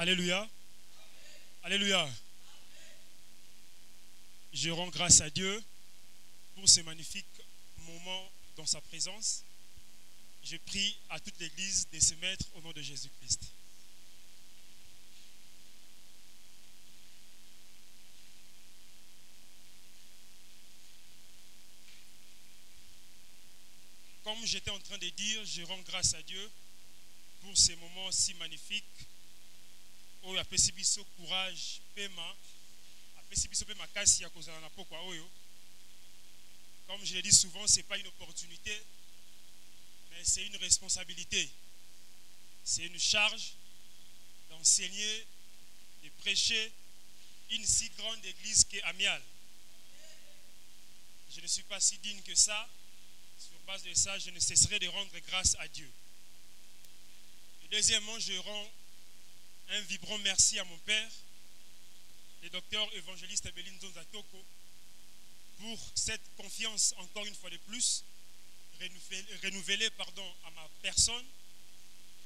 Alléluia. Alléluia. Je rends grâce à Dieu pour ce magnifique moment dans sa présence. Je prie à toute l'Église de se mettre au nom de Jésus-Christ. Comme j'étais en train de dire, je rends grâce à Dieu pour ces moments si magnifiques où il y a ce courage, paiement, comme je l'ai dit souvent, ce n'est pas une opportunité, mais c'est une responsabilité. C'est une charge d'enseigner, de prêcher une si grande église qu'est Amial. Je ne suis pas si digne que ça. Sur base de ça, je ne cesserai de rendre grâce à Dieu. Et deuxièmement, je rends un vibrant merci à mon père, le docteur évangéliste Beline Zonzatoko, pour cette confiance encore une fois de plus, renouvelée à ma personne,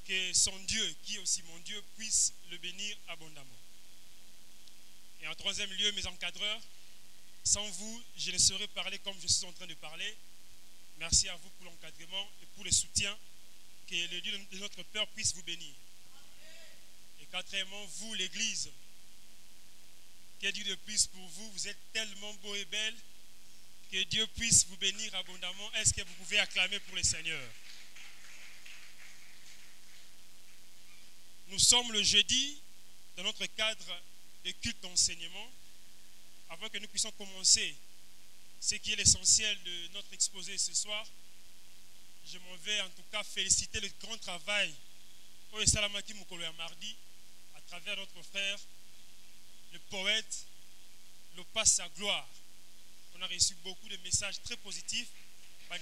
que son Dieu, qui est aussi mon Dieu, puisse le bénir abondamment. Et en troisième lieu, mes encadreurs, sans vous, je ne saurais parler comme je suis en train de parler. Merci à vous pour l'encadrement et pour le soutien. Que le Dieu de notre Père puisse vous bénir. Et quatrièmement, vous, l'Église, que Dieu de plus pour vous, vous êtes tellement beau et belle, que Dieu puisse vous bénir abondamment. Est-ce que vous pouvez acclamer pour le Seigneur? Nous sommes le jeudi dans notre cadre de culte d'enseignement. Avant que nous puissions commencer ce qui est l'essentiel de notre exposé ce soir, je m'en vais en tout cas féliciter le grand travail au Salamaki Mukolo ya mardi à travers notre frère, le poète Lopas sa gloire. On a reçu beaucoup de messages très positifs à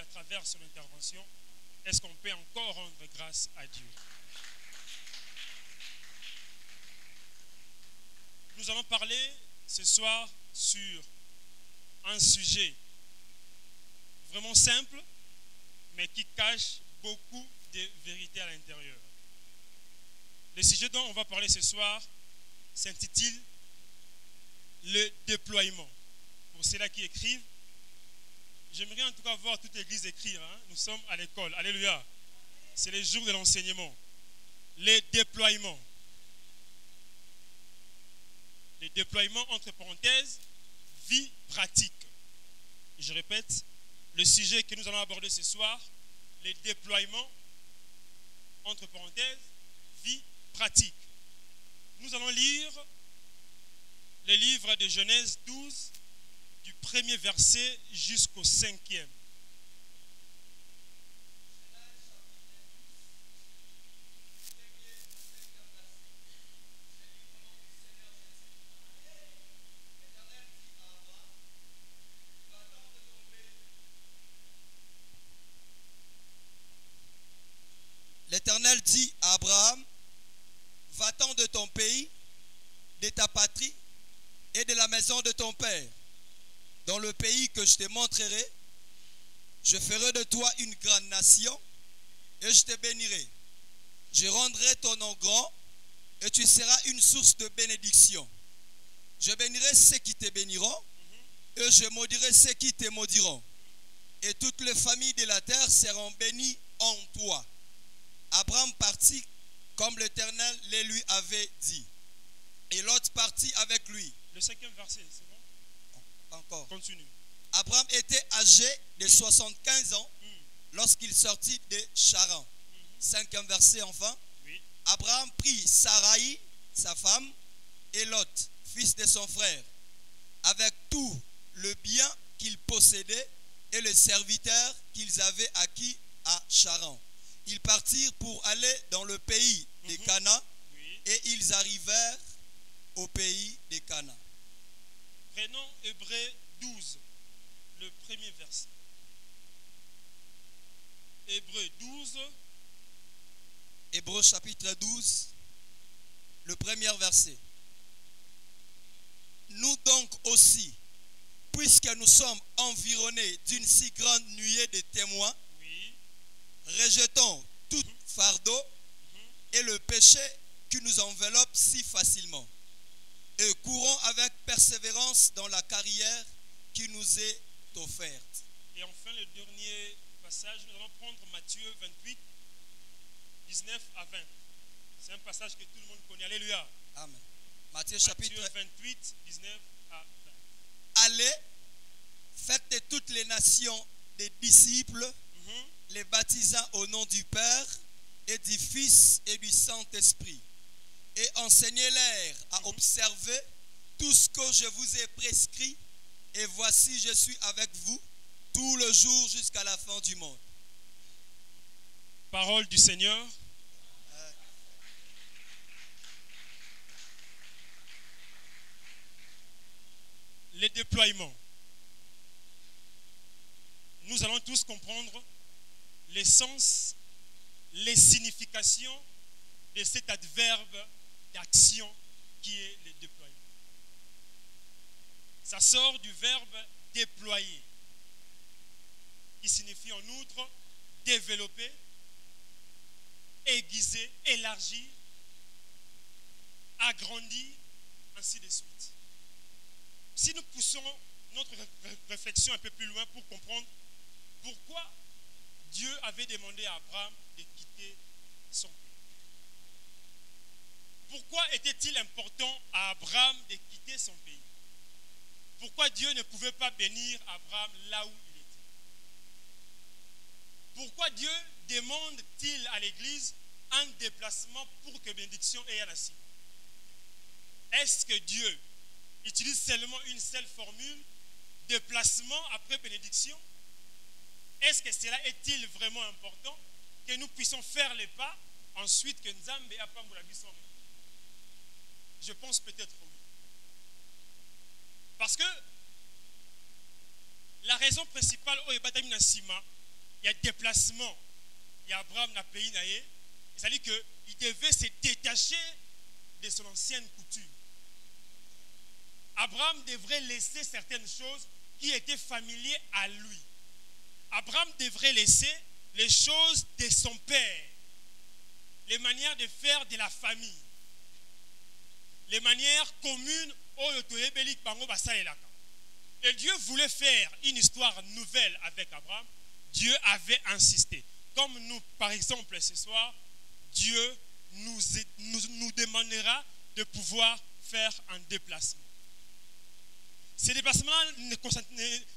travers son intervention. Est-ce qu'on peut encore rendre grâce à Dieu? Nous allons parler ce soir sur un sujet vraiment simple, mais qui cache beaucoup de vérité à l'intérieur. Le sujet dont on va parler ce soir s'intitule le déploiement. Pour ceux-là qui écrivent, j'aimerais en tout cas voir toute l'église écrire. Nous sommes à l'école. Alléluia. C'est le jour de l'enseignement. Le déploiement. Le déploiement, entre parenthèses, vie pratique. Je répète, le sujet que nous allons aborder ce soir, le déploiement, entre parenthèses, vie pratique. Nous allons lire le livre de Genèse 12, du premier verset jusqu'au 5e. L'Éternel dit à Abraham, va-t'en de ton pays, de ta patrie et de la maison de ton père, dans le pays que je te montrerai. Je ferai de toi une grande nation et je te bénirai. Je rendrai ton nom grand et tu seras une source de bénédiction. Je bénirai ceux qui te béniront et je maudirai ceux qui te maudiront. Et toutes les familles de la terre seront bénies en toi. Abraham partit comme l'Éternel le lui avait dit. Et Lot partit avec lui. Le 5e verset, c'est bon? Encore. Continue. Abraham était âgé de 75 ans lorsqu'il sortit de Charan. 5e verset enfin. Oui. Abraham prit Sarai, sa femme, et Lot, fils de son frère, avec tout le bien qu'ils possédaient et les serviteurs qu'ils avaient acquis à Charan. Ils partirent pour aller dans le pays de Canaan et ils arrivèrent au pays de Canaan. Prenons Hébreux 12, le premier verset. Hébreux 12. Hébreux chapitre 12, le premier verset. Nous donc aussi, puisque nous sommes environnés d'une si grande nuée de témoins, rejetons tout fardeau et le péché qui nous enveloppe si facilement. Et courons avec persévérance dans la carrière qui nous est offerte. Et enfin, le dernier passage, nous allons prendre Matthieu 28, 19 à 20. C'est un passage que tout le monde connaît. Alléluia. Amen. Matthieu Matthieu chapitre 28, 19 à 20. Allez, faites de toutes les nations des disciples, les baptisant au nom du Père et du Fils et du Saint-Esprit, et enseignez-leur à observer tout ce que je vous ai prescrit, et voici je suis avec vous tout le jour jusqu'à la fin du monde. Parole du Seigneur. Les déploiements. Nous allons tous comprendre les sens, les significations de cet adverbe d'action qui est le déploiement. Ça sort du verbe déployer, qui signifie en outre développer, aiguiser, élargir, agrandir, ainsi de suite. Si nous poussons notre réflexion un peu plus loin pour comprendre pourquoi Dieu avait demandé à Abraham de quitter son pays. Pourquoi était-il important à Abraham de quitter son pays? Pourquoi Dieu ne pouvait pas bénir Abraham là où il était? Pourquoi Dieu demande-t-il à l'Église un déplacement pour que bénédiction ait un assis? Est-ce que Dieu utilise seulement une seule formule, déplacement après bénédiction? Est-ce que cela est-il vraiment important que nous puissions faire les pas ensuite que Nzambe apambola biso? Je pense peut-être oui. Parce que la raison principale au Ebatami Nasima, il y a déplacement, il y a Abraham na pays naé, c'est-à-dire qu'il devait se détacher de son ancienne coutume. Abraham devrait laisser certaines choses qui étaient familières à lui. Abraham devrait laisser les choses de son père, les manières de faire de la famille, les manières communes. Et Dieu voulait faire une histoire nouvelle avec Abraham. Dieu avait insisté. Comme nous, par exemple, ce soir, Dieu nous demandera de pouvoir faire un déplacement. Ce déplacement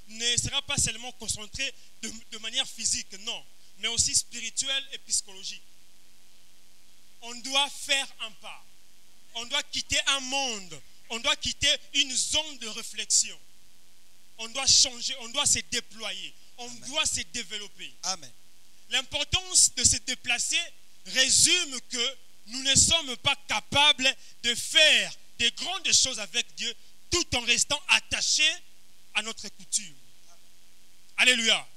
ne sera pas seulement concentré de manière physique, non, mais aussi spirituelle et psychologique. On doit faire un pas. On doit quitter un monde. On doit quitter une zone de réflexion. On doit changer, on doit se déployer. On Amen. Doit se développer. Amen. L'importance de se déplacer résume que nous ne sommes pas capables de faire de grandes choses avec Dieu tout en restant attachés à notre coutume. Alléluia.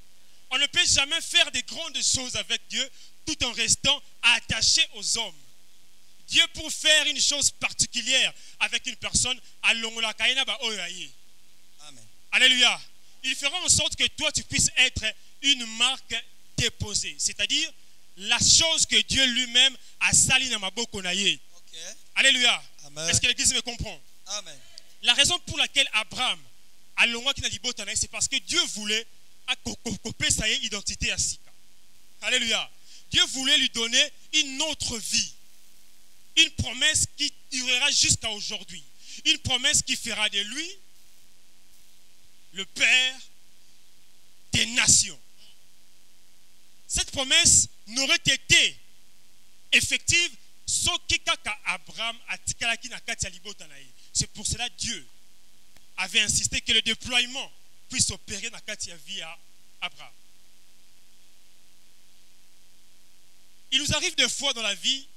On ne peut jamais faire de grandes choses avec Dieu tout en restant attaché aux hommes. Dieu, pour faire une chose particulière avec une personne, Amen. Alléluia. Il fera en sorte que toi, tu puisses être une marque déposée. C'est-à-dire la chose que Dieu lui-même a sali dans ma boko naye. Alléluia. Amen. Est-ce que l'Église me comprend? Amen. La raison pour laquelle Abraham a l'ongwa qui n'a dit botanaï, c'est parce que Dieu voulait couper sa identité à Sika. Alléluia. Dieu voulait lui donner une autre vie. Une promesse qui durera jusqu'à aujourd'hui. Une promesse qui fera de lui le Père des nations. Cette promesse n'aurait été effective sauf que Abraham a tikalaki na kati ya libota na ye. C'est pour cela que Dieu avait insisté que le déploiement puisse opérer dans la vie à Abraham. Il nous arrive des fois dans la vie,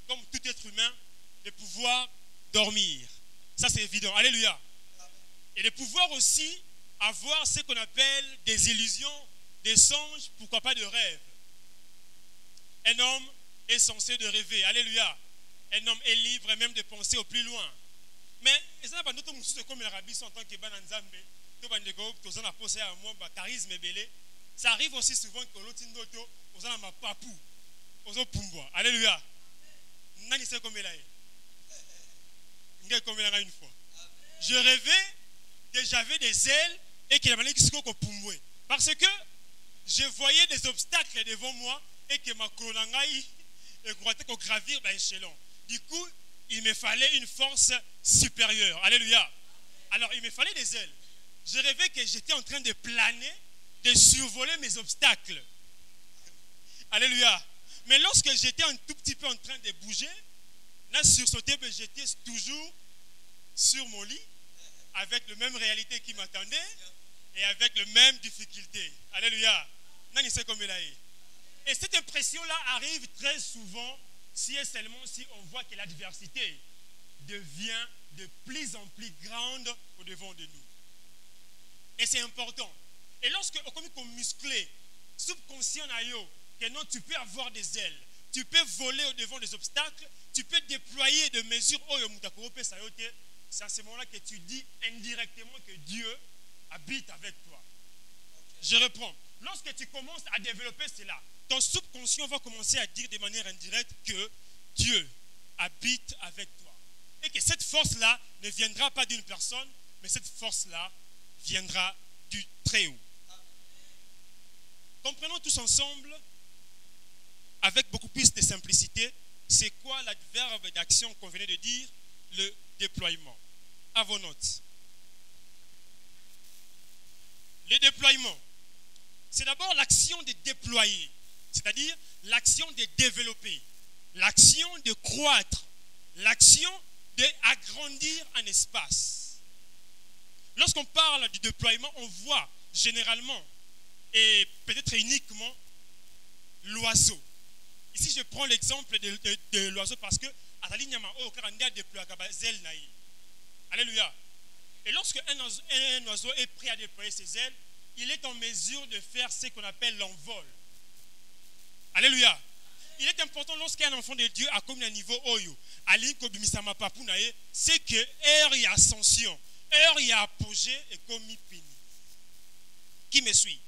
comme tout être humain, de pouvoir dormir. Ça, c'est évident. Alléluia. Et de pouvoir aussi avoir ce qu'on appelle des illusions, des songes, pourquoi pas de rêves. Un homme est censé de rêver. Alléluia. Un homme est libre même de penser au plus loin. Mais ça pas d'autres choses comme le rabbi en tant que bananzambe, to bandeko to zana posé à moi charisme belé. Ça arrive aussi souvent que l'autre ndoto ozana mapapu, ozo pumbwa. Alléluia. Nani sait combien là est? Une fois. Je rêvais que j'avais des ailes et qu'il y avait des parce que je voyais des obstacles devant moi et que ma colongaï et gravir l'échelon. Du coup, il me fallait une force supérieure. Alléluia. Alors, il me fallait des ailes. Je rêvais que j'étais en train de planer, de survoler mes obstacles. Alléluia. Mais lorsque j'étais un tout petit peu en train de bouger, là, sursauté, j'étais toujours sur mon lit, avec la même réalité qui m'attendait et avec les mêmes difficultés. Alléluia. Nani sait comme il a eu. Et cette impression-là arrive très souvent si et seulement si on voit que l'adversité devient de plus en plus grande au-devant de nous. Et c'est important. Et lorsque on est musclé, subconscient, que non, tu peux avoir des ailes, tu peux voler au-devant des obstacles, tu peux déployer des mesures. C'est à ce moment-là que tu dis indirectement que Dieu habite avec toi. Je reprends. Lorsque tu commences à développer cela, ton subconscient va commencer à dire de manière indirecte que Dieu habite avec toi. Et que cette force-là ne viendra pas d'une personne, mais cette force-là viendra du Très-Haut. Comprenons tous ensemble, avec beaucoup plus de simplicité, c'est quoi l'adverbe d'action qu'on venait de dire? Le déploiement. À vos notes. Le déploiement, c'est d'abord l'action de déployer, c'est-à-dire l'action de développer, l'action de croître, l'action d'agrandir un espace. Lorsqu'on parle du déploiement, on voit généralement et peut-être uniquement l'oiseau. Ici, je prends l'exemple de l'oiseau parce que alléluia. Et lorsque un oiseau est prêt à déployer ses ailes, il est en mesure de faire ce qu'on appelle l'envol. Alléluia. Il est important lorsqu'un enfant de Dieu a comme un niveau oyo, c'est que heure y a ascension, heure y a apogée et comme pini. Qui me suit?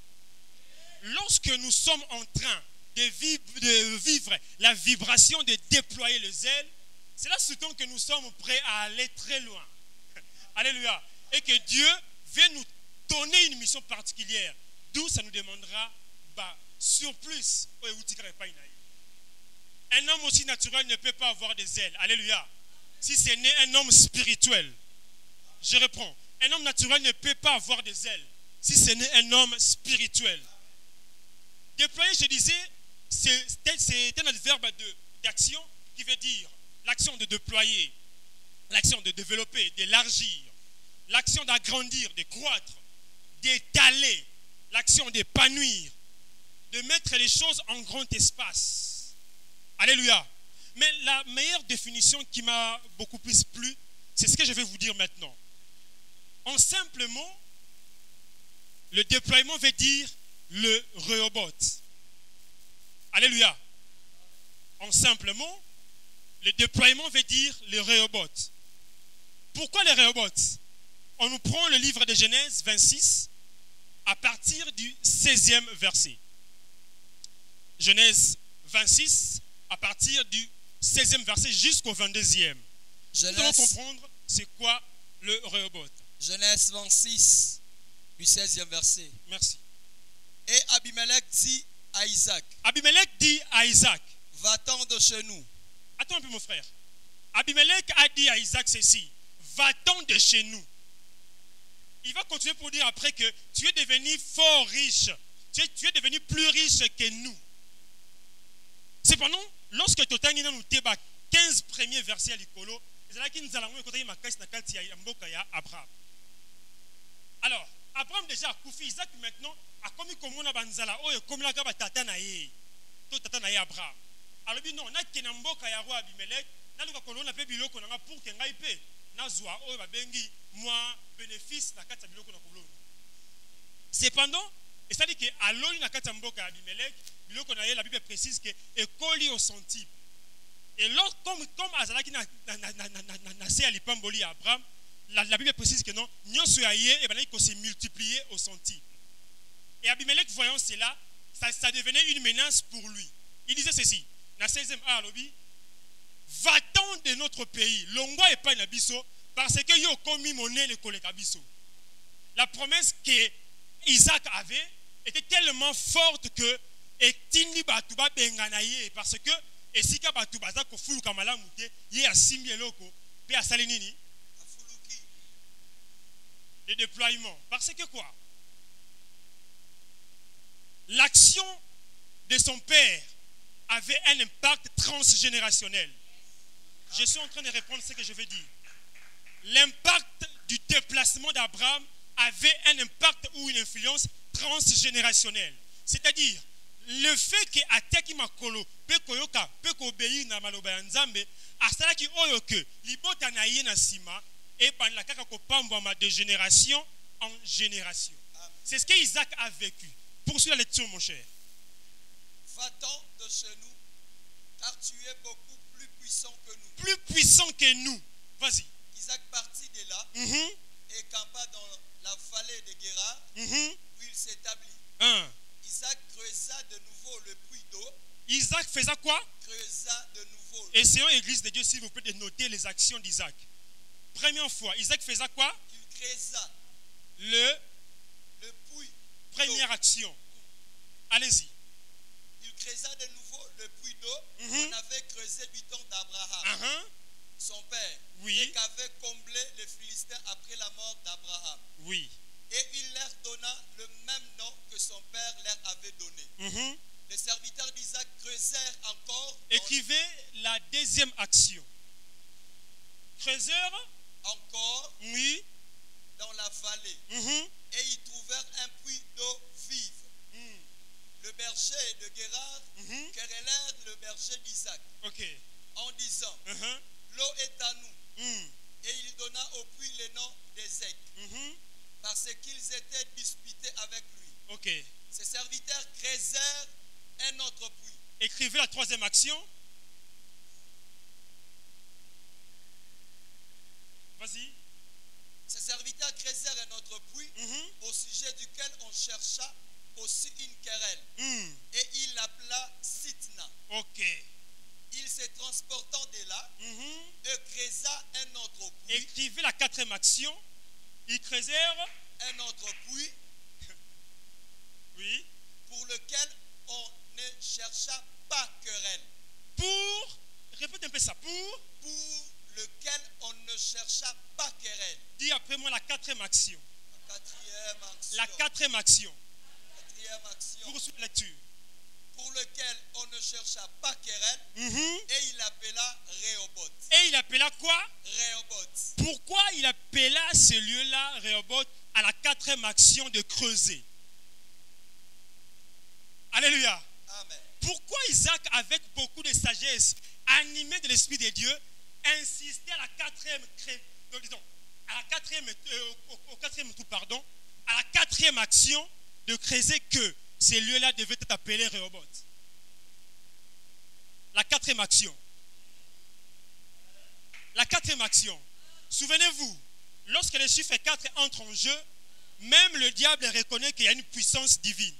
Lorsque nous sommes en train de vivre la vibration de déployer les ailes, c'est là surtout que nous sommes prêts à aller très loin. Alléluia. Et que Dieu veut nous donner une mission particulière, d'où ça nous demandera surplus. Un homme aussi naturel ne peut pas avoir des ailes. Alléluia. Si c'est né un homme spirituel. Je reprends. Un homme naturel ne peut pas avoir des ailes. Si c'est né un homme spirituel. Déployer, je disais, c'est un adverbe d'action qui veut dire l'action de déployer, l'action de développer, d'élargir, l'action d'agrandir, de croître, d'étaler, l'action d'épanouir, de mettre les choses en grand espace. Alléluia. Mais la meilleure définition qui m'a beaucoup plus plu, c'est ce que je vais vous dire maintenant. En simple mot, le déploiement veut dire le Rehoboth. Alléluia. En simple mot, le déploiement veut dire le Rehoboth. Pourquoi le Rehoboth? On nous prend le livre de Genèse 26 à partir du 16e verset. Genèse 26 à partir du 16e verset jusqu'au 22e. Nous allons comprendre c'est quoi le Rehoboth. Genèse 26 du 16e verset. Merci. Et Abimelech dit à Isaac. Abimelech dit à Isaac. Va-t'en de chez nous. Attends un peu mon frère. Abimelech a dit à Isaac ceci. Va-t'en de chez nous. Il va continuer pour dire après que tu es devenu fort riche. Tu es devenu plus riche que nous. Cependant, lorsque tu as 15 premiers versets à l'Ikolo, alors, Abraham déjà a koufi, Isaac maintenant a commis comme on a banzala, oh, comme la gaba tata na ye, to tata na ye Abraham. Alors, non, na kenamboka ya roi Abimelech, na luka kolona pe biloko na pour que ngai pe na zwa oh ba bengi moi bénéfice na kata biloko na kolona. Cependant, et ça dit que à l'oli na kata mboka Abimelech, biloko na ye la Bible précise que écoli au centime. Et lorsque comme Azalaki na se alipamboli à Abraham, la Bible précise que non, nyonso ya ye et ben il s'est multiplié au centime. Et Abimelech voyant cela, ça devenait une menace pour lui. Il disait ceci, na 16e alobi, va-t'en de notre pays. Longwa et pas nabiso, parce que yo komi monnaie le kolekabiso. La promesse que Isaac avait était tellement forte que etindi batuba benganaye parce que esika batuba za ko fulu kamala muté ye asimbi eloko pe asali nini afuluki le déploiement parce que quoi l'action de son père avait un impact transgénérationnel. Je suis en train de répondre à ce que je veux dire. L'impact du déplacement d'Abraham avait un impact ou une influence transgénérationnelle. C'est-à-dire, le fait que Ateki Makolo peut koyoka, peut obéir na maloba ya Nzambe, asala ki oyo ke libota na ye na sima et ban la kaka ko pambwa de génération en génération. C'est ce que Isaac a vécu. Poursuis la lecture, mon cher. Va-t'en de chez nous, car tu es beaucoup plus puissant que nous. Plus puissant que nous. Vas-y. Isaac partit de là et campa dans la vallée de Guérar, où il s'établit. Isaac creusa de nouveau le puits d'eau. Isaac faisait quoi? Creusa de nouveau. Essayons, Église de Dieu, s'il vous plaît, de noter les actions d'Isaac. Première fois, Isaac faisait quoi? Il creusa le puits. Première action. Allez-y. Il creusa de nouveau le puits d'eau qu'on avait creusé du temps d'Abraham, son père, et qu'avait comblé les Philistins après la mort d'Abraham. Oui. Et il leur donna le même nom que son père leur avait donné. Les serviteurs d'Isaac creusèrent encore. Écrivez la deuxième action. Creusèrent encore, oui, dans la vallée. Et ils trouvèrent un puits d'eau vive. Le berger de Guérar querellèrent le berger d'Isaac en disant, l'eau est à nous. Et il donna au puits le nom d'Ézek, parce qu'ils étaient disputés avec lui. Ses serviteurs creusèrent un autre puits. Écrivez la troisième action. Vas-y. Ses serviteurs creusèrent un autre puits au sujet duquel on chercha aussi une querelle. Et il l'appela Sitna. Il se transportant de là et creusa un autre puits. Écrivez la quatrième action. Ils creusèrent un autre puits. Oui. Pour lequel on ne chercha pas querelle. Répète un peu ça. Pour lequel on ne chercha pas querelle. Dis après moi la quatrième action. La quatrième action. Poursuis la lecture. Pour lequel on ne chercha pas querelle, et il appela Rehoboth. Et il appela quoi? Rehoboth. Pourquoi il appela ce lieu-là, Rehoboth, à la quatrième action de creuser? Alléluia. Amen. Pourquoi Isaac, avec beaucoup de sagesse, animé de l'Esprit de Dieu, insistait à la quatrième action de creuser que ces lieux-là devaient être appelés Rehoboth? La quatrième action. La quatrième action. Souvenez-vous, lorsque le chiffre 4 entre en jeu, même le diable reconnaît qu'il y a une puissance divine.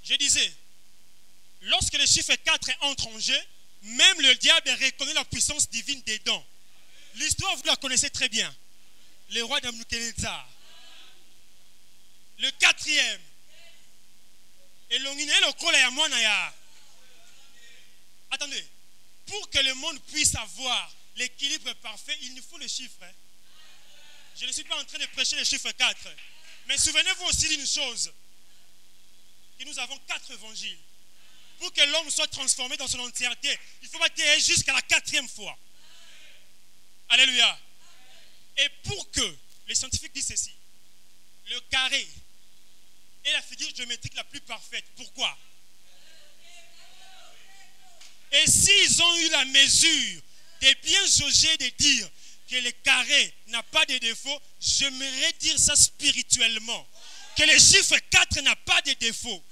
Je disais, lorsque le chiffre 4 entre en jeu, même le diable reconnaît la puissance divine dedans. L'histoire, vous la connaissez très bien. Le roi Nabuchodonosor. Le quatrième. Attendez. Pour que le monde puisse avoir l'équilibre parfait, il nous faut le chiffre. Je ne suis pas en train de prêcher le chiffre 4. Mais souvenez-vous aussi d'une chose. Que nous avons 4 évangiles. Pour que l'homme soit transformé dans son entièreté, il faut bâtir jusqu'à la 4e fois. Alléluia. Et pour que, les scientifiques disent ceci, le carré est la figure géométrique la plus parfaite. Pourquoi? Et s'ils ont eu la mesure de bien jauger, de dire que le carré n'a pas de défaut, j'aimerais dire ça spirituellement. Que le chiffre 4 n'a pas de défaut.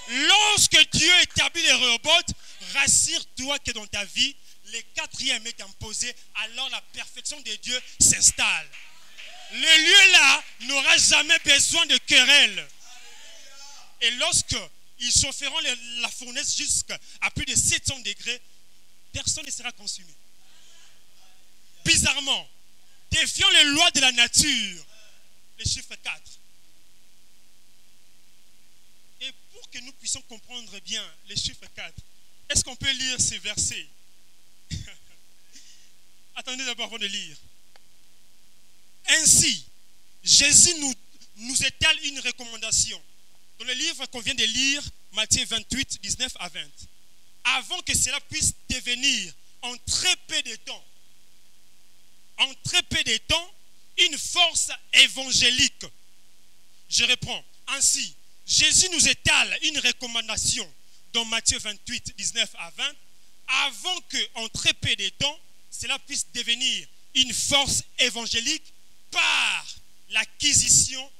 Lorsque Dieu établit les Rehoboth, rassure-toi que dans ta vie, le 4e est imposé, alors la perfection de Dieu s'installe. Le lieu là n'aura jamais besoin de querelle. Et lorsque ils chaufferont la fournaise jusqu'à plus de 700 degrés. Personne ne sera consumé. Bizarrement, défiant les lois de la nature, le chiffre 4. Et pour que nous puissions comprendre bien le chiffre 4, est-ce qu'on peut lire ces versets? Attendez d'abord avant de lire. Ainsi, Jésus nous étale une recommandation. Dans le livre qu'on vient de lire, Matthieu 28, 19 à 20. Avant que cela puisse devenir en très peu de temps, une force évangélique. Je reprends. Ainsi, Jésus nous étale une recommandation dans Matthieu 28, 19 à 20, avant qu'en très peu de temps, cela puisse devenir une force évangélique par l'acquisition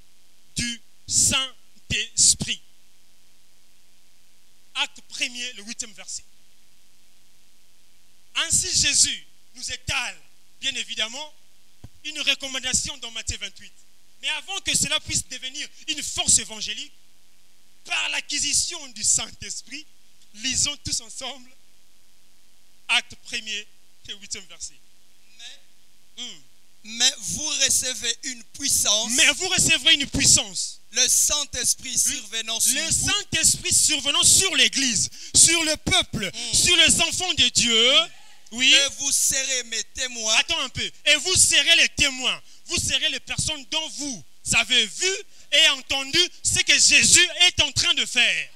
du Saint-Esprit. Acte 1er, le 8e verset. Ainsi Jésus nous étale, bien évidemment, une recommandation dans Matthieu 28. Mais avant que cela puisse devenir une force évangélique, par l'acquisition du Saint-Esprit, lisons tous ensemble Acte 1er, le 8e verset. Mais vous recevez une puissance. Mais vous recevrez une puissance. Le Saint-Esprit survenant sur le vous. Saint-Esprit survenant sur l'Église, sur le peuple, sur les enfants de Dieu. Oui. Et vous serez mes témoins. Attends un peu. Et vous serez les témoins. Vous serez les personnes dont vous avez vu et entendu ce que Jésus est en train de faire.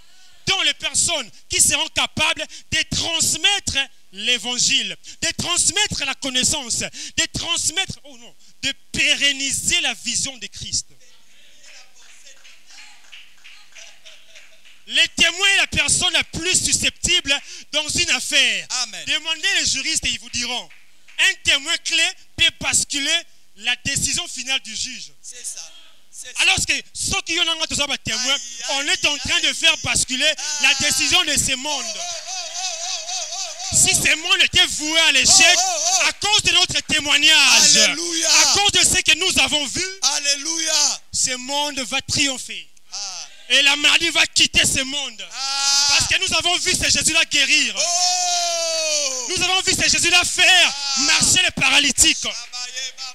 Dont les personnes qui seront capables de transmettre l'évangile, de transmettre la connaissance, de transmettre, oh non, de pérenniser la vision de Christ. Les témoins est la personne la plus susceptible dans une affaire. Amen. Demandez les juristes et ils vous diront. Un témoin clé peut basculer la décision finale du juge. C'est ça. Alors que ceux qui ont un témoin, on est en train de faire basculer la décision de ce monde. Si ce monde était voué à l'échec, à cause de notre témoignage, Alléluia. à cause de ce que nous avons vu, Alléluia. ce monde va triompher. Et la maladie va quitter ce monde. Parce que nous avons vu ce Jésus-là guérir. Nous avons vu ce Jésus-là faire marcher les paralytiques.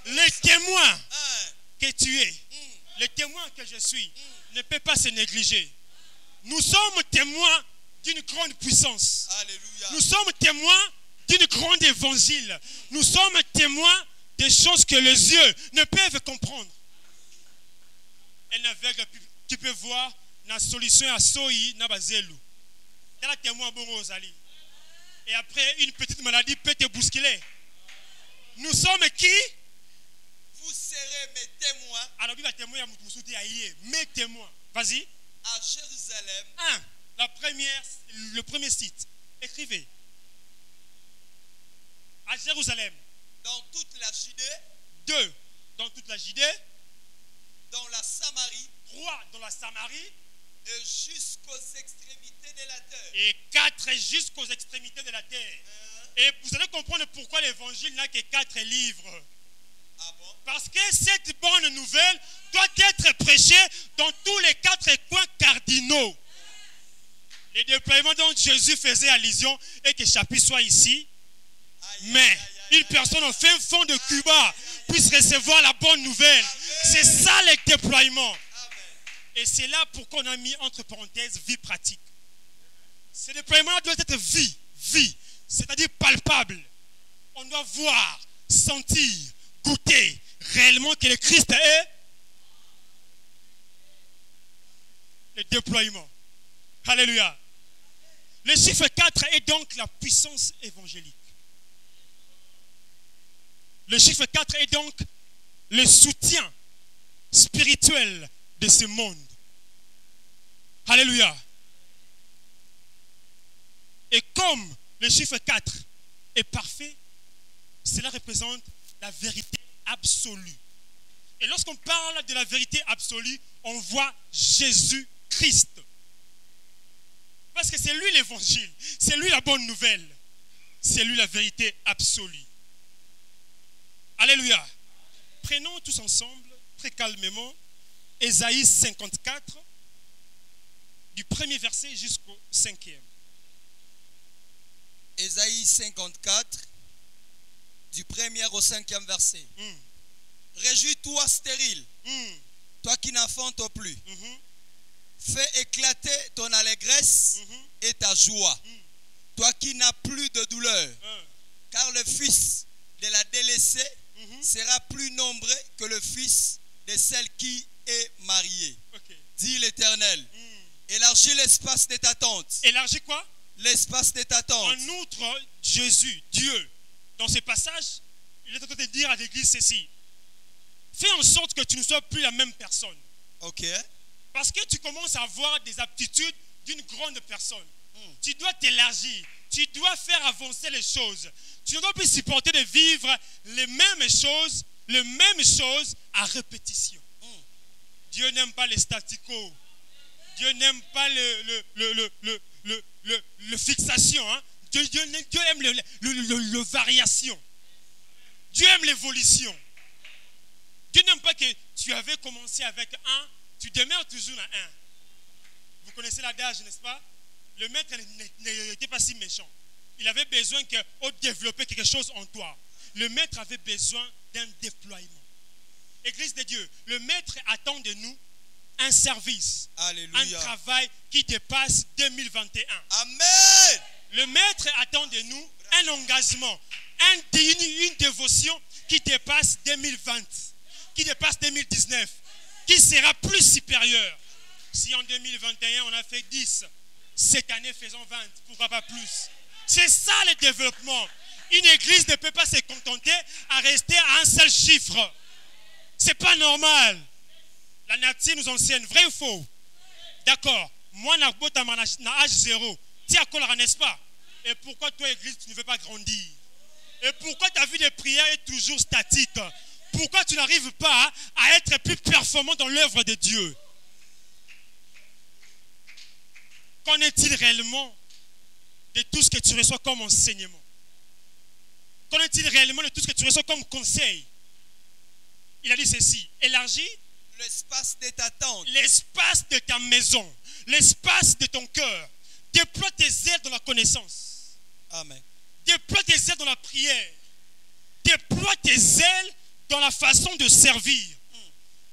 Les témoins que tu es, les témoins que je suis, ne peut pas se négliger. Nous sommes témoins d'une grande puissance. Alléluia. Nous sommes témoins d'une grande évangile. Nous sommes témoins des choses que les yeux ne peuvent comprendre. Un aveugle qui peut voir la solution à Soyi Nabazelu. C'est la témoin bon Rosalie. Et après, une petite maladie peut te bousculer. Nous sommes qui? Vous serez mes témoins. Alors, mes témoins. Vas-y. À Jérusalem. Le premier site. Écrivez. À Jérusalem. Dans toute la Judée. 2. Dans toute la Judée. Dans la Samarie. 3. Dans la Samarie. Et jusqu'aux extrémités de la terre. Et 4. Jusqu'aux extrémités de la terre. Et vous allez comprendre pourquoi l'évangile n'a que 4 livres. Ah bon? Parce que cette bonne nouvelle doit être prêchée dans tous les 4 coins cardinaux. Les déploiements dont Jésus faisait allusion et que chapitre soit ici. Mais une personne au fin fond de Cuba puisse recevoir la bonne nouvelle. C'est ça le déploiement. Et c'est là pourquoi on a mis entre parenthèses vie pratique. Ce déploiement doit être vie, c'est-à-dire palpable. On doit voir, sentir, goûter réellement que le Christ est le déploiement. Alléluia. Le chiffre 4 est donc la puissance évangélique. Le chiffre 4 est donc le soutien spirituel de ce monde. Alléluia. Et comme le chiffre 4 est parfait, cela représente la vérité absolue. Et lorsqu'on parle de la vérité absolue, on voit Jésus-Christ. Parce que c'est lui l'évangile, c'est lui la bonne nouvelle, c'est lui la vérité absolue. Alléluia. Prenons tous ensemble, très calmement, Ésaïe 54. du premier verset jusqu'au 5e. Ésaïe 54, du 1er au 5e verset. Réjouis-toi stérile, toi qui n'enfantes plus. Fais éclater ton allégresse et ta joie, toi qui n'as plus de douleur. Car le fils de la délaissée sera plus nombreux que le fils de celle qui est mariée. Dit l'Éternel. Élargis l'espace de ta tente. Élargis quoi? L'espace de ta tente. En outre, Jésus, Dieu, dans ce passage, il est en train de dire à l'église ceci. Fais en sorte que tu ne sois plus la même personne. Ok. Parce que tu commences à avoir des aptitudes d'une grande personne. Tu dois t'élargir. Tu dois faire avancer les choses. Tu ne dois plus supporter de vivre les mêmes choses à répétition. Dieu n'aime pas les staticos. Dieu n'aime pas le fixation. Hein? Dieu aime le variation. Dieu aime l'évolution. Dieu n'aime pas que tu avais commencé avec 1, tu demeures toujours à 1. Vous connaissez l'adage, n'est-ce pas? Le maître n'était pas si méchant. Il avait besoin qu'on développe quelque chose en toi. Le maître avait besoin d'un déploiement. Église de Dieu, le maître attend de nous un service, Alléluia. un travail qui dépasse 2021. Amen. Le maître attend de nous un engagement, une dévotion qui dépasse 2020, qui dépasse 2019, qui sera plus supérieur. Si en 2021 on a fait 10, cette année faisons 20, pourquoi pas plus? C'est ça le développement. Une église ne peut pas se contenter à rester à un seul chiffre. C'est pas normal. La nature nous enseigne, vrai ou faux? D'accord. Moi, na âge 0. Tu as quoi, n'est-ce pas? Et pourquoi toi, église, tu ne veux pas grandir? Et pourquoi ta vie de prière est toujours statique? Pourquoi tu n'arrives pas à être plus performant dans l'œuvre de Dieu? Qu'en est-il réellement de tout ce que tu reçois comme enseignement? Qu'en est-il réellement de tout ce que tu reçois comme conseil? Il a dit ceci: élargis l'espace de ta tente, l'espace de ta maison, l'espace de ton cœur. Déploie tes ailes dans la connaissance. Amen. Déploie tes ailes dans la prière. Déploie tes ailes dans la façon de servir.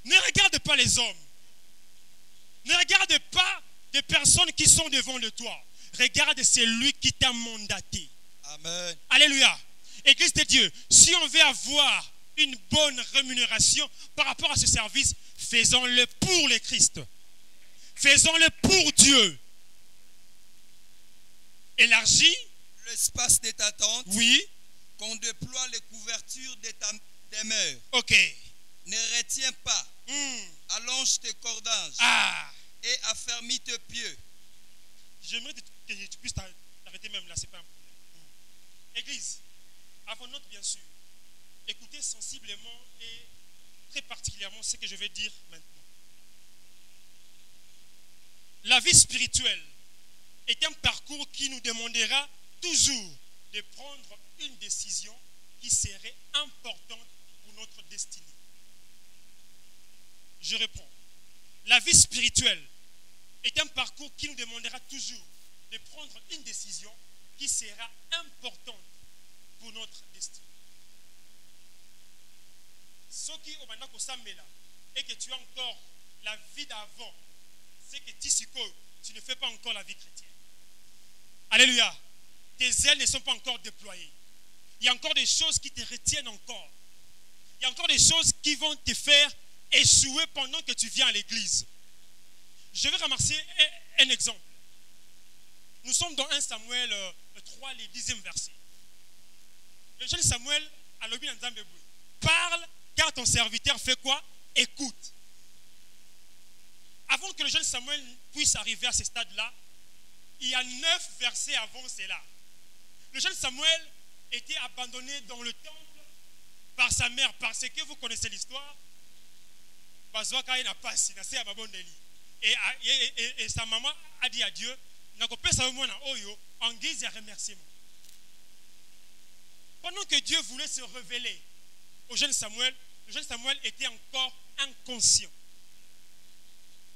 Ne regarde pas les hommes. Ne regarde pas des personnes qui sont devant de toi. Regarde celui qui t'a mandaté. Amen. Alléluia. Église de Dieu, si on veut avoir une bonne rémunération par rapport à ce service, faisons-le pour le Christ. Faisons-le pour Dieu. Élargis l'espace de ta tente. Oui. Qu'on déploie les couvertures de ta demeure. Ok. Ne retiens pas. Allonge tes cordages. Et affermis tes pieds. J'aimerais que tu puisses t'arrêter même là, c'est pas un problème. Église, avant notre bien sûr, écoutez sensiblement et très particulièrement ce que je vais dire maintenant. La vie spirituelle est un parcours qui nous demandera toujours de prendre une décision qui serait importante pour notre destinée. Je réponds. La vie spirituelle est un parcours qui nous demandera toujours de prendre une décision qui sera importante pour notre destinée. Ce qui est au maintenant et que tu as encore la vie d'avant, c'est que tu ne fais pas encore la vie chrétienne. Alléluia. Tes ailes ne sont pas encore déployées. Il y a encore des choses qui te retiennent encore. Il y a encore des choses qui vont te faire échouer pendant que tu viens à l'église. Je vais ramasser un exemple. Nous sommes dans 1 Samuel 3, le 10e verset. Le jeune Samuel, à l'objet d'un parle, car ton serviteur fait quoi? Écoute. Avant que le jeune Samuel puisse arriver à ce stade-là, il y a 9 versets avant cela. Le jeune Samuel était abandonné dans le temple par sa mère, parce que vous connaissez l'histoire. Et sa maman a dit à Dieu, en guise de remerciement. Pendant que Dieu voulait se révéler au jeune Samuel, le jeune Samuel était encore inconscient.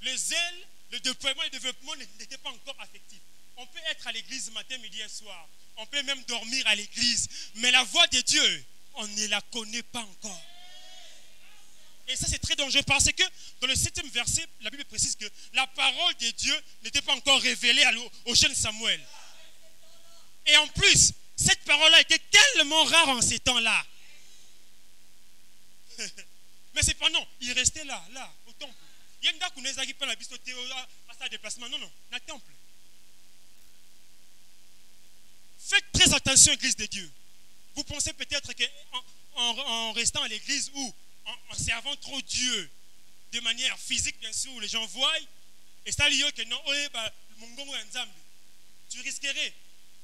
Les ailes le déploiement et le développement n'étaient pas encore affectifs. On peut être à l'église matin, midi et soir. On peut même dormir à l'église. Mais la voix de Dieu, on ne la connaît pas encore. Et ça, c'est très dangereux parce que dans le 7e verset, la Bible précise que la parole de Dieu n'était pas encore révélée au jeune Samuel. Et en plus, cette parole-là était tellement rare en ces temps-là. Mais cependant, il restait là, au temple. Il y a une dame qui a à sa déplacement. Non, dans le temple. Faites très attention à l'église de Dieu. Vous pensez peut-être qu'en restant à l'église ou en servant trop Dieu de manière physique, bien sûr, où les gens voient, et ça lié que non, tu risquerais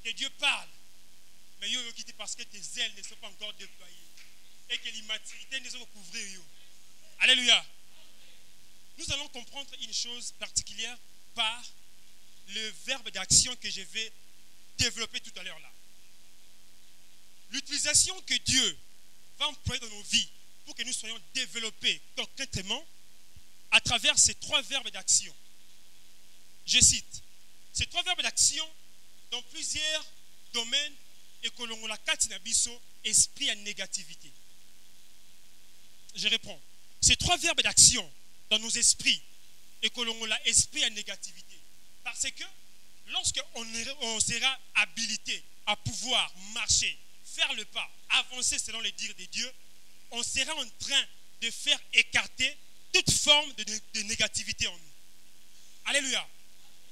que Dieu parle. Mais yo quitté parce que tes ailes ne sont pas encore déployées et que l'immaturité ne sont pas couvrées. Alléluia. Nous allons comprendre une chose particulière par le verbe d'action que je vais développer tout à l'heure là. L'utilisation que Dieu va employer dans nos vies pour que nous soyons développés concrètement à travers ces 3 verbes d'action. Je cite, ces 3 verbes d'action dans plusieurs domaines et que l'on la katinabiso esprit à négativité. Je réponds. Ces 3 verbes d'action dans nos esprits et que l'on la esprit à négativité. Parce que lorsqu'on sera habilité à pouvoir marcher, faire le pas, avancer selon les dires de Dieu, on sera en train de faire écarter toute forme de négativité en nous. Alléluia.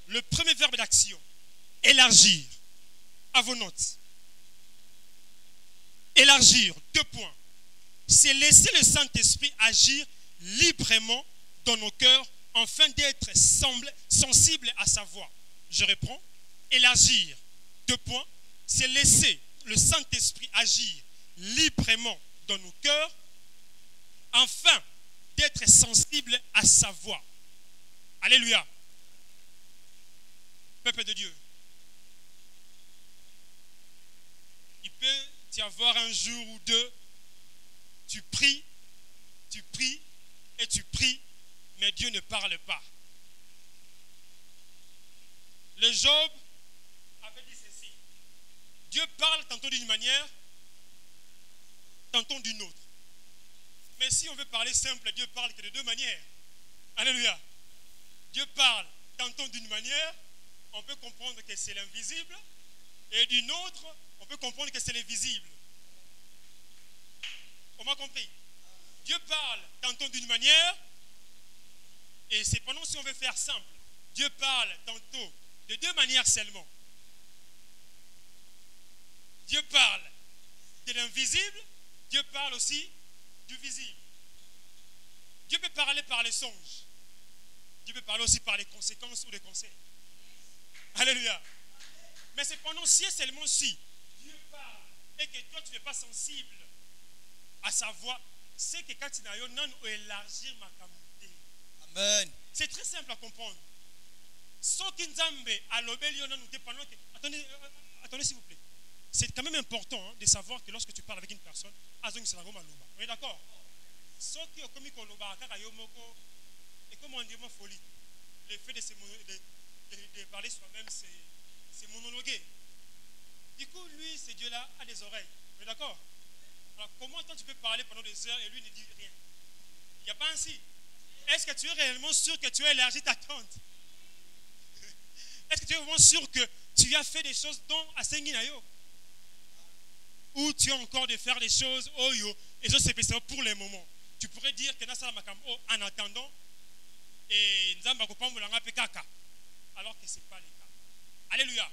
Le premier verbe d'action, élargir. À vos notes. Élargir, 2 points. C'est laisser le Saint-Esprit agir librement dans nos cœurs afin d'être sensibles à sa voix. Je reprends. Élargir, 2 points. C'est laisser le Saint-Esprit agir librement dans nos cœurs afin d'être sensibles à sa voix. Alléluia. Peuple de Dieu. Il peut y avoir un jour ou deux, tu pries, mais Dieu ne parle pas. Le Job avait dit ceci. Dieu parle tantôt d'une manière, tantôt d'une autre. Mais si on veut parler simple, Dieu parle que de 2 manières. Alléluia. Dieu parle tantôt d'une manière, on peut comprendre que c'est l'invisible, et d'une autre, on peut comprendre que c'est le visible. On m'a compris. Dieu parle tantôt d'une manière, et cependant, si on veut faire simple, Dieu parle tantôt de 2 manières seulement. Dieu parle de l'invisible, Dieu parle aussi du visible. Dieu peut parler par les songes. Dieu peut parler aussi par les conséquences ou les conseils. Alléluia. Mais cependant, si et seulement si Dieu parle et que toi tu n'es pas sensible à sa voix, c'est que quand tu n'as pas élargir ma communauté. Amen. C'est très simple à comprendre. Attendez s'il vous plaît. C'est quand même important de savoir que lorsque tu parles avec une personne, on est d'accord? Et comme on dit folie, le fait de parler soi-même, c'est monologuer. Du coup, lui, ce Dieu-là, a des oreilles. On est d'accord? Alors, comment toi tu peux parler pendant des heures et lui ne dit rien? Il n'y a pas ainsi. Est-ce que tu es réellement sûr que tu as élargi ta tente? Est-ce que tu es vraiment sûr que tu as fait des choses dont à Senginayo? Ou tu as encore de faire des choses, oh yo, et ça c'est pour les moments. Tu pourrais dire que en attendant, et alors que ce n'est pas le cas. Alléluia.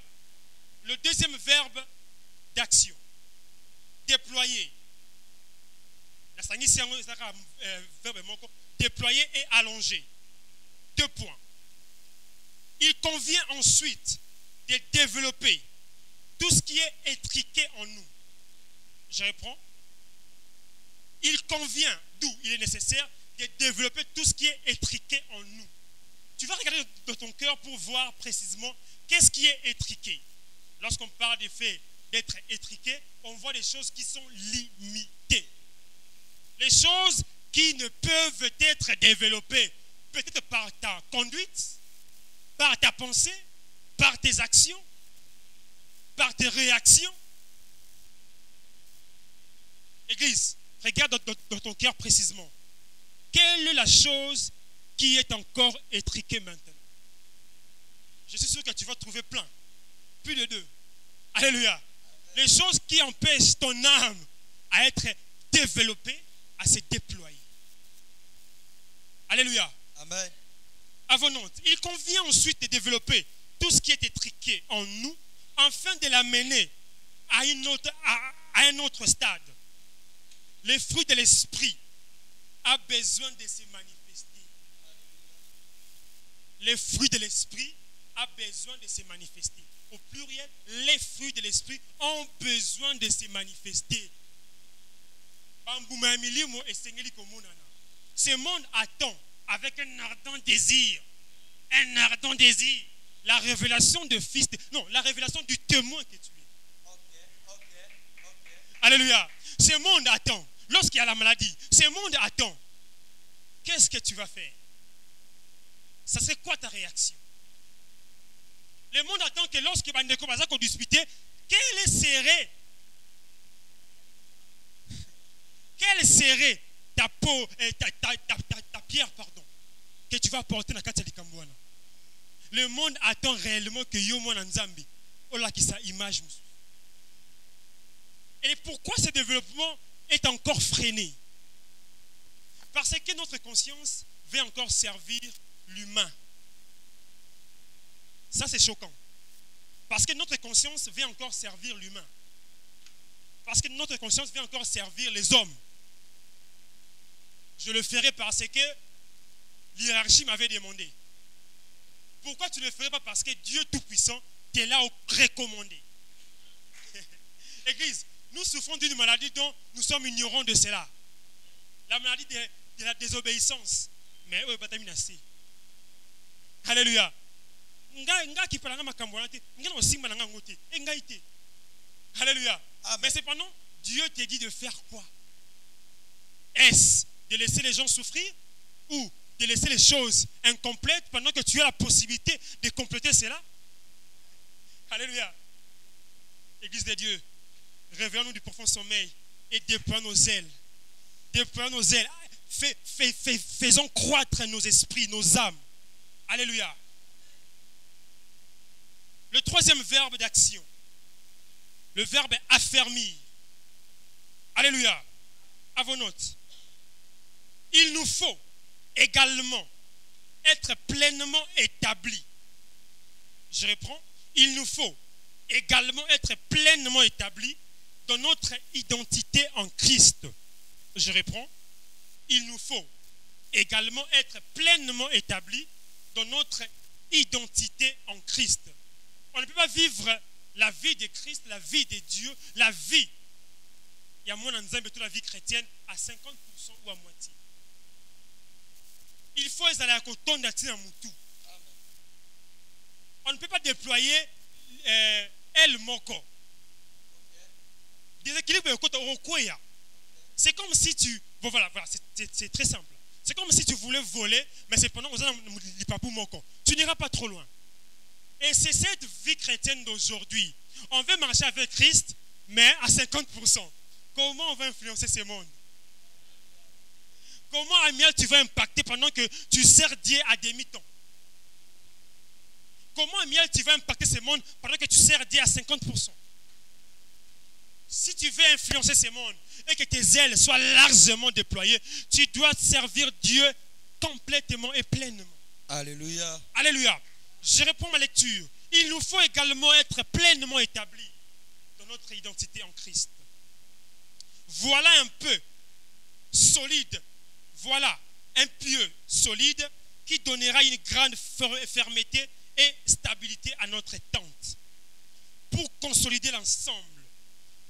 Le deuxième verbe d'action, déployer. Déployer et allonger. 2 points. Il convient ensuite de développer tout ce qui est étriqué en nous. Je reprends. Il convient, d'où il est nécessaire, de développer tout ce qui est étriqué en nous. Tu vas regarder dans ton cœur pour voir précisément qu'est-ce qui est étriqué. Lorsqu'on parle du fait d'être étriqué, on voit des choses qui sont limitées. Les choses qui ne peuvent être développées peut-être par ta conduite, par ta pensée, par tes actions, par tes réactions. Église, regarde dans ton cœur précisément. Quelle est la chose qui est encore étriquée maintenant? Je suis sûr que tu vas trouver plein. Plus de 2. Alléluia. Les choses qui empêchent ton âme à être développée, à se déployer. Alléluia. Amen. Avenant. Il convient ensuite de développer tout ce qui est étriqué en nous, afin de l'amener à un autre stade. Les fruits de l'esprit a besoin de se manifester. Les fruits de l'esprit a besoin de se manifester. Au pluriel, les fruits de l'esprit ont besoin de se manifester. Ce monde attend avec un ardent désir, la révélation de fils, la révélation du témoin que tu es. Alléluia. Ce monde attend. Lorsqu'il y a la maladie, ce monde attend. Qu'est-ce que tu vas faire? Ça serait quoi ta réaction? Le monde attend que lorsqu'il va nous disputer, quelle serait ta peau, ta pierre, pardon, que tu vas porter dans la carte de Kambouana. Le monde attend réellement que Yomo Nzambi, Ola qui sa image. Et pourquoi ce développement est encore freiné? Parce que notre conscience veut encore servir l'humain. Ça, c'est choquant. Parce que notre conscience veut encore servir l'humain. Parce que notre conscience veut encore servir les hommes. Je le ferai parce que l'hierarchie m'avait demandé. Pourquoi tu ne le ferais pas? Parce que Dieu Tout-Puissant t'est là au recommandé. Église, nous souffrons d'une maladie dont nous sommes ignorants de cela. La maladie de la désobéissance. Mais eux, bataminasi. Alléluia. Alléluia. Mais cependant, Dieu te dit de faire quoi? Est-ce de laisser les gens souffrir ou de laisser les choses incomplètes pendant que tu as la possibilité de compléter cela? Alléluia. Église de Dieu, réveillons-nous du profond sommeil et déployons nos ailes. Déployons nos ailes. Faisons croître nos esprits, nos âmes. Alléluia. Le troisième verbe d'action, le verbe affermir. Alléluia. À vos notes. Il nous faut également être pleinement établis. Je reprends. Il nous faut également être pleinement établis dans notre identité en Christ. Je reprends. Il nous faut également être pleinement établis dans notre identité en Christ. On ne peut pas vivre la vie de Christ, la vie de Dieu, la vie. Il y a moins toute la vie chrétienne à 50% ou à moitié. Il faut aller à côté de Moutou. On ne peut pas déployer El Moko. Déséquilibre au côté Rokoya. C'est comme si tu. Bon, voilà, c'est très simple. C'est comme si tu voulais voler, mais c'est pendant que tu n'iras pas trop loin. Et c'est cette vie chrétienne d'aujourd'hui. On veut marcher avec Christ, mais à 50%. Comment on va influencer ce monde? Comment, Amiel, tu vas impacter pendant que tu sers Dieu à demi-temps? Comment, Amiel, tu vas impacter ce monde pendant que tu sers Dieu à 50%? Si tu veux influencer ce monde et que tes ailes soient largement déployées, tu dois servir Dieu complètement et pleinement. Alléluia. Alléluia. Je réponds à ma lecture. Il nous faut également être pleinement établis dans notre identité en Christ. Voilà un peu solide. Voilà un pieu solide qui donnera une grande fermeté et stabilité à notre tente. Pour consolider l'ensemble,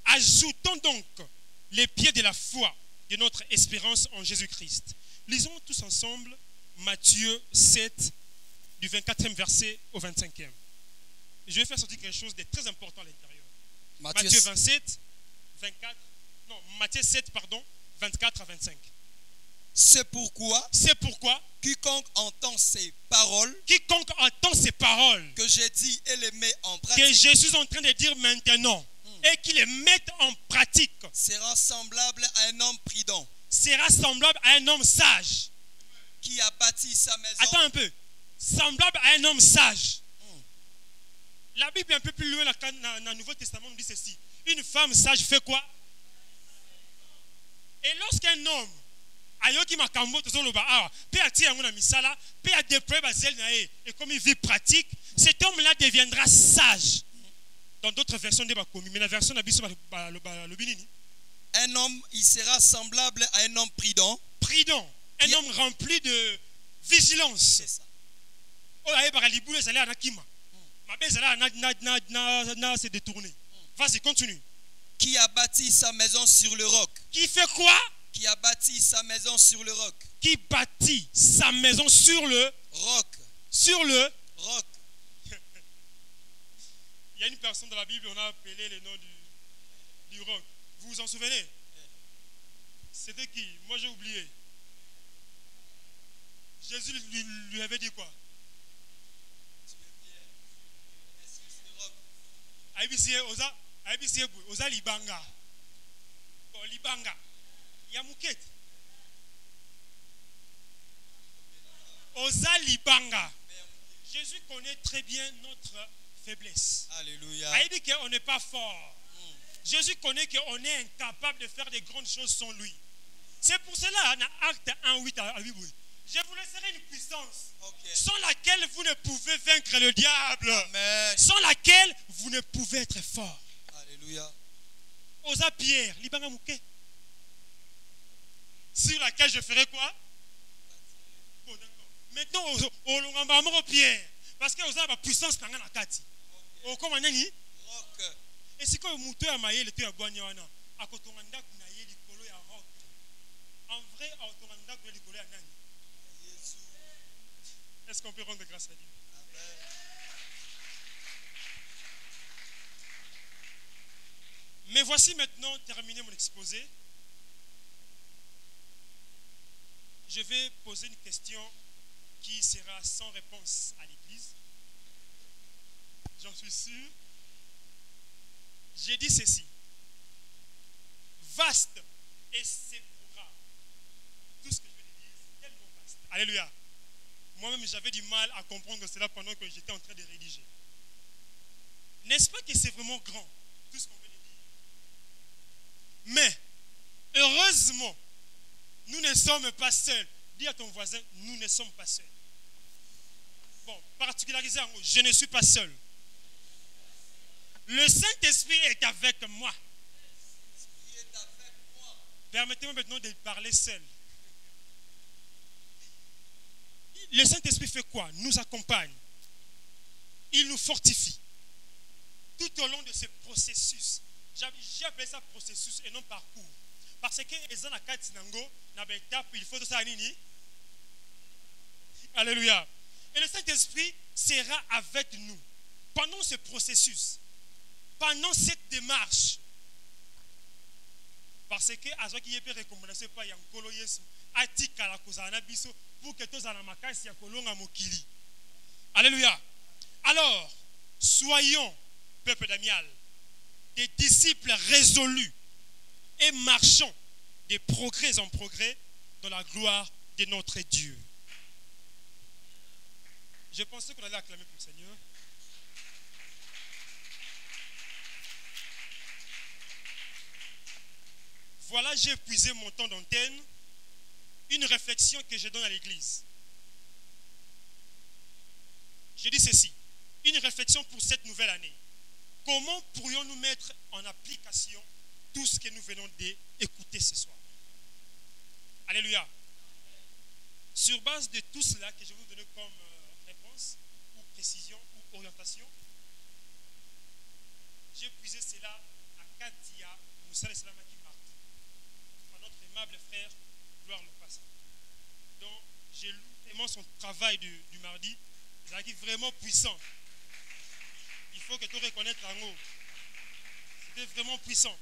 ajoutons donc les pieds de la foi de notre espérance en Jésus-Christ. Lisons tous ensemble Matthieu 7, du 24e verset au 25e. Je vais faire sortir quelque chose de très important à l'intérieur. Matthieu 27, 24, non, Matthieu 7, pardon, 24 à 25. C'est pourquoi quiconque entend ces paroles que que j'ai dit et les met en je pratique suis en train de dire maintenant et qu'ils les mettent en pratique sera semblable à un homme prudent sera semblable à un homme sage. qui a bâti sa maison. Attends un peu. Semblable à un homme sage. La Bible est un peu plus loin dans le Nouveau Testament nous dit ceci. Une femme sage fait quoi? Et lorsqu'un homme ayoki makambo tozoloba awa pe atia yango na misala pe a déployer bazel na ye et comme il vit pratique, cet homme-là deviendra sage. Dans d'autres versions de bakomi, mais la version na biso le binini. Un homme, il sera semblable à un homme prudent. Prudent, un homme rempli de vigilance. C'est ça. Oh aye bara libulu ezali ana kima. Mabe ezali na se détourner. Vas-y, continue. Qui a bâti sa maison sur le roc. Qui fait quoi? Qui a bâti sa maison sur le roc. Qui bâtit sa maison sur le roc. Sur le roc. Il y a une personne dans la Bible, on a appelé le nom du roc. Vous vous en souvenez? C'était qui? Moi j'ai oublié. Jésus lui avait dit quoi? Aïbisiye oza libanga. Bon, libanga. Yamouket. Oza libanga. Jésus connaît très bien notre faiblesse. Alléluia. Il dit qu'on n'est pas fort. Jésus connaît qu'on est incapable de faire des grandes choses sans lui. C'est pour cela, dans Acte 1:8 à 8, je vous laisserai une puissance sans laquelle vous ne pouvez vaincre le diable. Amen. Sans laquelle vous ne pouvez être fort. Alléluia. Osa Pierre, libanga mouké. Sur laquelle je ferai quoi? Bon, d'accord. Maintenant, au Longamba Pierre. Parce que vous avez la puissance dans la kati. Au comment nani? Roc. Et si quand vous avez maillé le tout à Boignawana, à côté de l'anda kuna yé likolo ya roc. En vrai, à côté de l'anda kuna likolo ya nani? Est-ce qu'on peut rendre grâce à Dieu? Amen. Mais voici maintenant terminé mon exposé. Je vais poser une question qui sera sans réponse à l'Église. J'en suis sûr. J'ai dit ceci. Vaste et séparable. Tout ce que je vais dire, c'est tellement vaste. Alléluia. Moi-même, j'avais du mal à comprendre cela pendant que j'étais en train de rédiger. N'est-ce pas que c'est vraiment grand, tout ce qu'on veut dire? Mais, heureusement, nous ne sommes pas seuls. Dis à ton voisin, nous ne sommes pas seuls. Bon, particularisé en haut, je ne suis pas seul. Le Saint-Esprit est avec moi. Permettez-moi maintenant de parler seul. Le Saint-Esprit fait quoi? Nous accompagne. Il nous fortifie. Tout au long de ce processus. J'ai appelé ça processus et non parcours. Parce que il faut tout ça. Alléluia. Et le Saint-Esprit sera avec nous pendant ce processus. Pendant cette démarche. Parce que Azoki Yepe recommandation pas Yankolo Yesu atika la kozana biso pour que tous en makasi ya kolonga mokili. Alléluia. Alors, soyons peuple d'Amial des disciples résolus et marchons de progrès en progrès dans la gloire de notre Dieu. Je pensais qu'on allait acclamer pour le Seigneur. Voilà, j'ai épuisé mon temps d'antenne. Une réflexion que je donne à l'église. Je dis ceci. Une réflexion pour cette nouvelle année. Comment pourrions-nous mettre en application tout ce que nous venons d'écouter ce soir? Alléluia. Sur base de tout cela que je vais vous donner comme réponse, ou précision, ou orientation, j'ai épuisé cela à Katia Moussa Salamaki Marthe, à notre aimable frère, gloire le passé. Donc, j'ai lu tellement son travail du mardi, c'est vraiment puissant. Il faut que tu reconnaisses en haut. C'était vraiment puissant.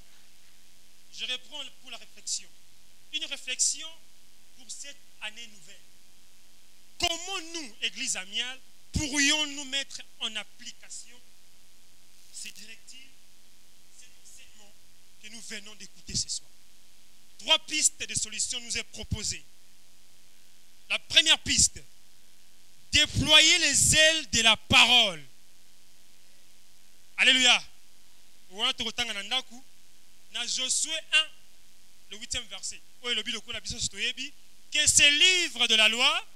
Je reprends pour la réflexion. Une réflexion pour cette année nouvelle. Comment nous, Église Amiale, pourrions-nous mettre en application ces directives, ces enseignements que nous venons d'écouter ce soir? 3 pistes de solutions nous est proposées. La première piste, déployer les ailes de la parole. Alléluia. Dans Josué 1, le 8e verset. Que ce livre de la loi,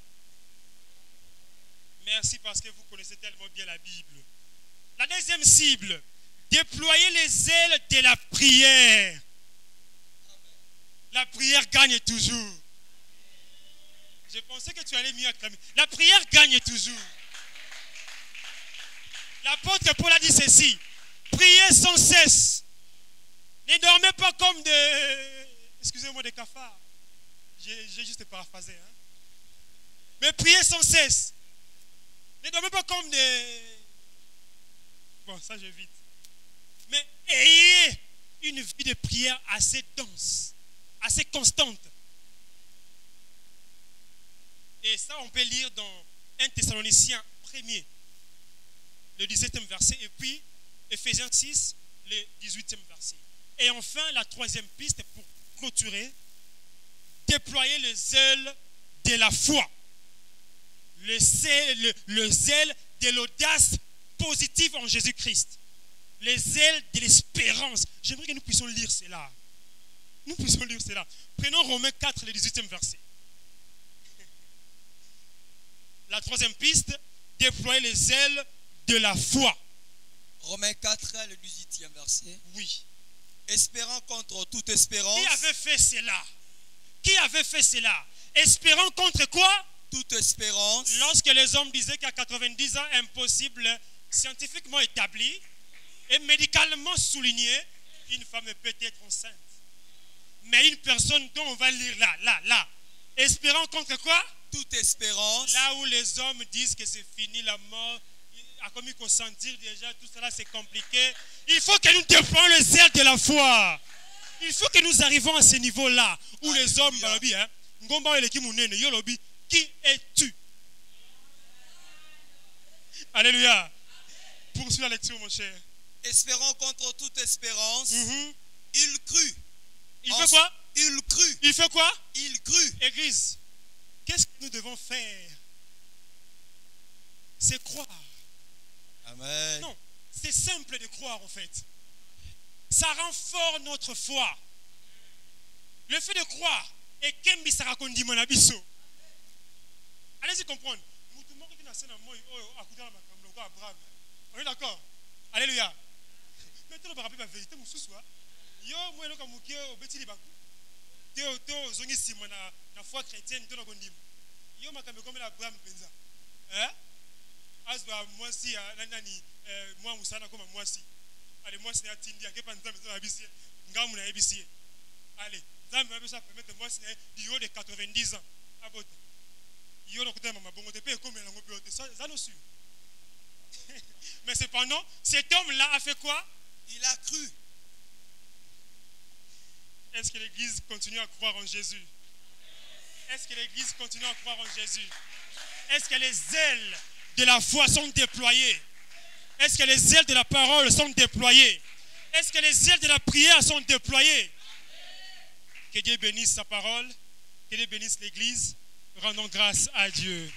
merci parce que vous connaissez tellement bien la Bible. La deuxième cible, déployer les ailes de la prière. La prière gagne toujours. Je pensais que tu allais mieux acclamer. La prière gagne toujours. L'apôtre Paul a dit ceci: priez sans cesse. Ne dormez pas comme des... Excusez-moi, des cafards. J'ai juste paraphrasé. Hein? Mais priez sans cesse. Ne dormez pas comme des... Bon, ça j'évite. Mais ayez une vie de prière assez dense, assez constante. Et ça, on peut lire dans 1 Thessaloniciens 1er, le 17e verset, et puis Ephésiens 6, le 18e verset. Et enfin, la troisième piste pour clôturer, déployer les ailes de la foi. Le zèle de l'audace positive en Jésus-Christ. Les ailes de l'espérance. J'aimerais que nous puissions lire cela. Nous puissions lire cela. Prenons Romains 4, le 18e verset. La troisième piste, déployer les ailes de la foi. Romains 4, le 18e verset. Oui. Espérant contre toute espérance. Qui avait fait cela? Qui avait fait cela? Espérant contre quoi? Toute espérance. Lorsque les hommes disaient qu'à 90 ans, impossible, scientifiquement établi et médicalement souligné, une femme peut être enceinte. Mais une personne dont on va lire là, espérant contre quoi? Toute espérance. Là où les hommes disent que c'est fini, la mort, a comme il faut sentir déjà, tout cela c'est compliqué. Il faut que nous déployions les ailes de la foi. Il faut que nous arrivions à ce niveau-là où les hommes, qui es-tu? Alléluia. Poursuis la lecture, mon cher. Espérant contre toute espérance, il crut. Il fait quoi? Il crut. Il fait quoi? Il crut. Église, qu'est-ce que nous devons faire? C'est croire. Amen. Non, c'est simple de croire en fait. Ça rend fort notre foi. Le fait de croire et qu'est-ce que ça raconte mon abisso. Allez-y comprendre. On est d'accord? Alléluia. Maintenant, on va rappeler la vérité. Yo, moi, je suis au petit libakou. Théo, zongi simon na foi chrétienne, tu n'as pas dit. Yo, ma caméra comme la Abraham penza. Hein? Asba moi si nani moi musana comme moi si. Allez, moi c'est atindi ake pas nzambe za bisi. Ngamu na bisi. Allez, nzambe va ça permettre moi c'est du haut de 90 ans. Abote. Yo n'okota mama bongo te pe comme la ngope ça nous sûr. Mais cependant, cet homme-là a fait quoi? Il a cru. Est-ce que l'Église continue à croire en Jésus? Est-ce que l'Église continue à croire en Jésus? Est-ce que les ailes de la foi sont déployées? Est-ce que les ailes de la parole sont déployées? Est-ce que les ailes de la prière sont déployées? Que Dieu bénisse sa parole, que Dieu bénisse l'Église. Rendons grâce à Dieu.